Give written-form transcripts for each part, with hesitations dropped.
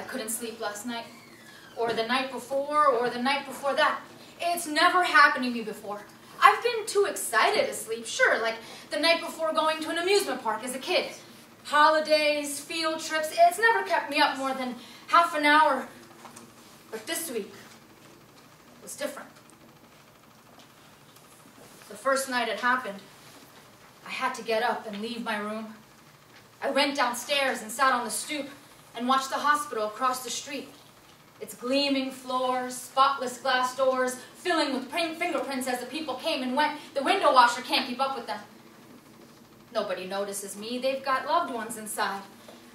couldn't sleep last night, or the night before, or the night before that. It's never happened to me before. I've been too excited to sleep, sure, like the night before going to an amusement park as a kid. Holidays, field trips, it's never kept me up more than half an hour. But this week was different. The first night it happened, I had to get up and leave my room. I went downstairs and sat on the stoop and watched the hospital across the street. Its gleaming floors, spotless glass doors, filling with fingerprints as the people came and went. The window washer can't keep up with them. Nobody notices me. They've got loved ones inside.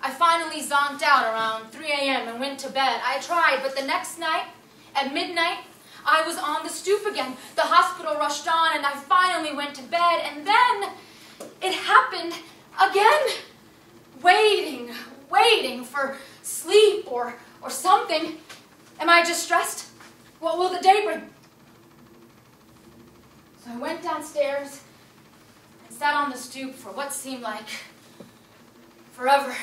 I finally zonked out around 3 a.m. and went to bed. I tried, but the next night, at midnight, I was on the stoop again. The hospital rushed on, and I finally went to bed, and then it happened again. Waiting for sleep or something. Am I just stressed? What will the day bring? So I went downstairs and sat on the stoop for what seemed like forever.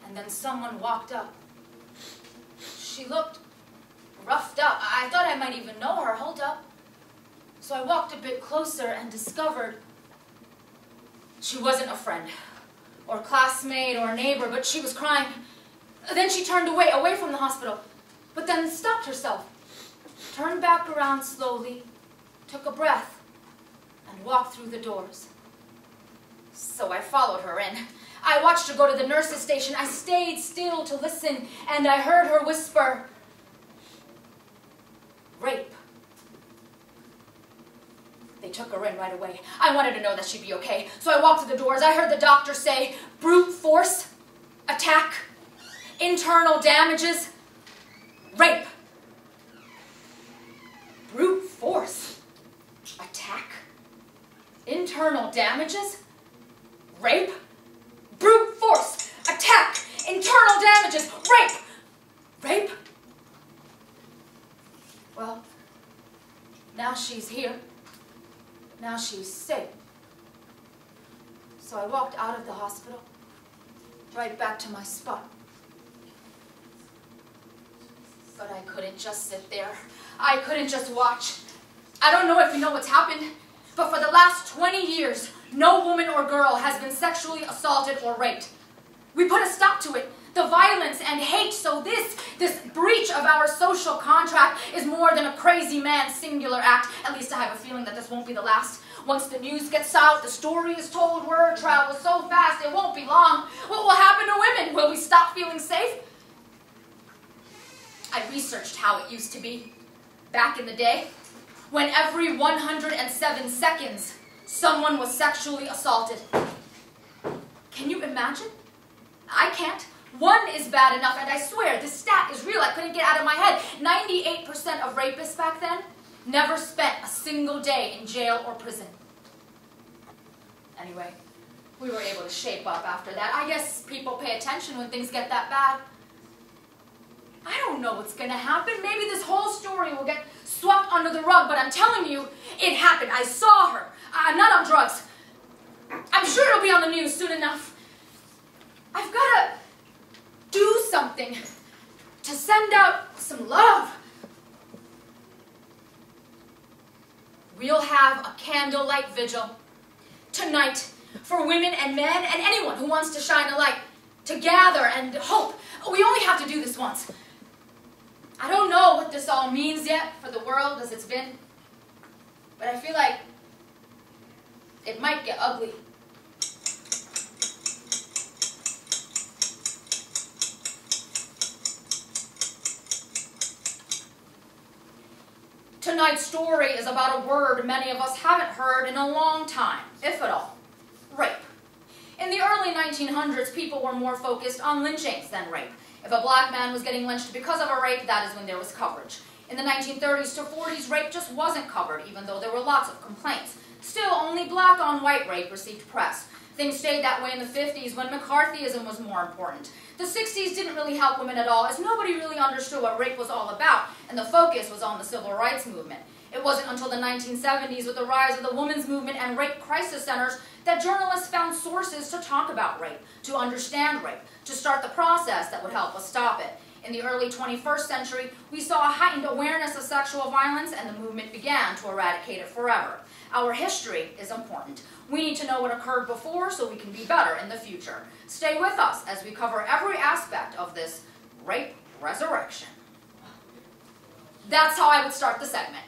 And then someone walked up. She looked roughed up. I thought I might even know her. Hold up. So I walked a bit closer and discovered she wasn't a friend or classmate or neighbor, but she was crying. Then she turned away from the hospital, but then stopped herself, turned back around slowly, took a breath, and walked through the doors. So I followed her in. I watched her go to the nurse's station. I stayed still to listen, and I heard her whisper, "Rape." They took her in right away. I wanted to know that she'd be okay, so I walked to the doors. I heard the doctor say, "Brute force, attack, internal damages, rape." Brute force, attack, internal damages, rape, brute force, attack, internal damages, rape, rape. Well, now she's here. Now she's safe. So I walked out of the hospital, right back to my spot. But I couldn't just sit there. I couldn't just watch. I don't know if you know what's happened, but for the last 20 years, no woman or girl has been sexually assaulted or raped. We put a stop to it. The violence and hate, so this breach of our social contract is more than a crazy man's singular act. At least I have a feeling that this won't be the last. Once the news gets out, the story is told, word travels so fast, it won't be long. What will happen to women? Will we stop feeling safe? I researched how it used to be. Back in the day, when every 107 seconds, someone was sexually assaulted. Can you imagine? I can't. One is bad enough, and I swear, this stat is real. I couldn't get it out of my head. 98% of rapists back then never spent a single day in jail or prison. Anyway, we were able to shape up after that. I guess people pay attention when things get that bad. I don't know what's going to happen. Maybe this whole story will get swept under the rug, but I'm telling you, it happened. I saw her. I'm not on drugs. I'm sure it'll be on the news soon enough. I've got to do something to send out some love. We'll have a candlelight vigil tonight for women and men and anyone who wants to shine a light, to gather and hope. We only have to do this once. I don't know what this all means yet for the world as it's been, but I feel like it might get ugly. Tonight's story is about a word many of us haven't heard in a long time, if at all. Rape. In the early 1900s, people were more focused on lynchings than rape. If a black man was getting lynched because of a rape, that is when there was coverage. In the 1930s to 40s, rape just wasn't covered, even though there were lots of complaints. Still, only black on white rape received press. Things stayed that way in the 50s when McCarthyism was more important. The 60s didn't really help women at all, as nobody really understood what rape was all about, and the focus was on the civil rights movement. It wasn't until the 1970s, with the rise of the women's movement and rape crisis centers, that journalists found sources to talk about rape, to understand rape, to start the process that would help us stop it. In the early 21st century, we saw a heightened awareness of sexual violence, and the movement began to eradicate it forever. Our history is important. We need to know what occurred before so we can be better in the future. Stay with us as we cover every aspect of this rape resurrection. That's how I would start the segment.